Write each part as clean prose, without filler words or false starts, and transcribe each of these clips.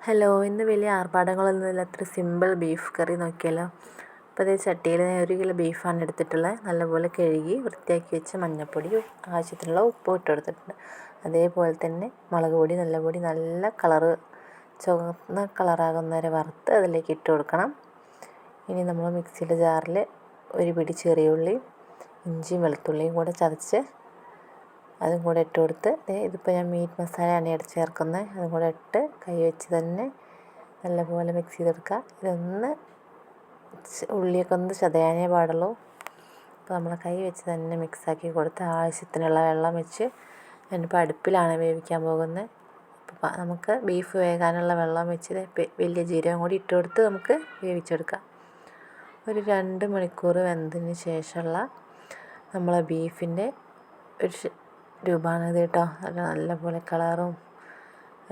Hello, ഇന്ന് വലിയ ആർഭാടങ്ങളൊന്നുമില്ലാത്തൊരു simple beef കറി നോക്കിയാലോ. അപ്പോൾ അതേ ചട്ടിയിൽ ഞാൻ 1 കിലോ ബീഫാണ് എടുത്തിട്ടുള്ളത്. നല്ലപോലെ കഴുകി വൃത്തിയാക്കി വെച്ച് മഞ്ഞൾപ്പൊടിയും ആവശ്യത്തിനുള്ള ഉപ്പും ഇട്ട് കൊടുത്തിട്ടുണ്ട്. അതേപോലെ തന്നെ മുളക് പൊടി, നല്ല കളറ് ചുവന്ന കളറാകുന്ന വരെ വറുത്ത് അതിലേക്ക് ഇട്ട് കൊടുക്കണം. ഇനി നമ്മൾ മിക്സിയുടെ ജാറിൽ 1 പിടി ചെറിയ ഉള്ളിയും ഇഞ്ചിയും വെളുത്തുള്ളിയും കൂടെ ചതച്ച് അതും കൂടെ ഇട്ട് കൊടുത്ത്, ഇതിപ്പോൾ ഞാൻ മീറ്റ് മസാലയാണ് ചേർക്കുന്നത്. അതും കൂടെ ഇട്ട് കൈ വെച്ച് തന്നെ നല്ലപോലെ മിക്സ് ചെയ്തെടുക്കുക. ഇതൊന്ന് ഉള്ളിയൊക്കെ ഒന്ന് ചതയാനേ പാടുള്ളൂ. അപ്പോൾ നമ്മൾ കൈ വെച്ച് തന്നെ മിക്സാക്കി കൊടുത്ത് ആവശ്യത്തിനുള്ള വെള്ളം വെച്ച്, ഞാനിപ്പോൾ അടുപ്പിലാണ് വേവിക്കാൻ പോകുന്നത്. അപ്പോൾ നമുക്ക് ബീഫ് വേകാനുള്ള വെള്ളം വെച്ച് വലിയ ജീരകം കൂടി ഇട്ട് കൊടുത്ത് നമുക്ക് വേവിച്ചെടുക്കാം. ഒരു 2 മണിക്കൂർ വെന്തതിന് ശേഷമുള്ള നമ്മളെ ബീഫിൻ്റെ ഒരു രൂപമാണിത് കേട്ടോ. നല്ലപോലെ കളറും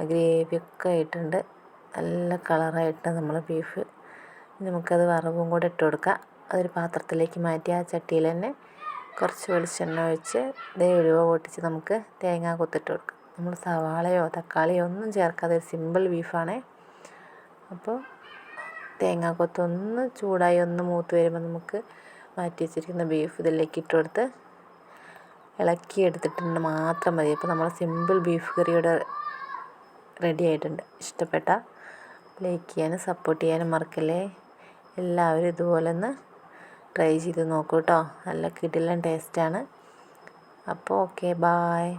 ഗ്രേവിയൊക്കെ ആയിട്ടുണ്ട്. നല്ല കളറായിട്ട് നമ്മൾ ബീഫ്. നമുക്കത് വറവും കൂടെ ഇട്ട് കൊടുക്കാം. അതൊരു പാത്രത്തിലേക്ക് മാറ്റി ആ ചട്ടിയിൽ തന്നെ കുറച്ച് വെളിച്ചെണ്ണ ഒഴിച്ച് ഉലുവ പൊട്ടിച്ച് നമുക്ക് തേങ്ങ കൊത്തിട്ട് കൊടുക്കാം. നമ്മൾ സവാളയോ തക്കാളിയോ ഒന്നും ചേർക്കാതെ ഒരു സിമ്പിൾ ബീഫാണ്. അപ്പോൾ തേങ്ങ കൊത്തൊന്ന് ചൂടായി ഒന്ന് മൂത്ത് വരുമ്പോൾ നമുക്ക് മാറ്റി വെച്ചിരിക്കുന്ന ബീഫ് ഇതിലേക്ക് ഇട്ട് കൊടുത്ത് ഇളക്കി എടുത്തിട്ടുണ്ട് മാത്രം മതി. അപ്പോൾ നമ്മൾ സിമ്പിൾ ബീഫ് കറി ഇവിടെ റെഡി ആയിട്ടുണ്ട്. ഇഷ്ടപ്പെട്ടാൽ ലൈക്ക് ചെയ്യാനും സപ്പോർട്ട് ചെയ്യാനും മറക്കല്ലേ. എല്ലാവരും ഇതുപോലെ ഒന്ന് ട്രൈ ചെയ്ത് നോക്കൂ കേട്ടോ. നല്ല കിടിലൻ ടേസ്റ്റാണ്. അപ്പോൾ ഓക്കെ, ബായ്.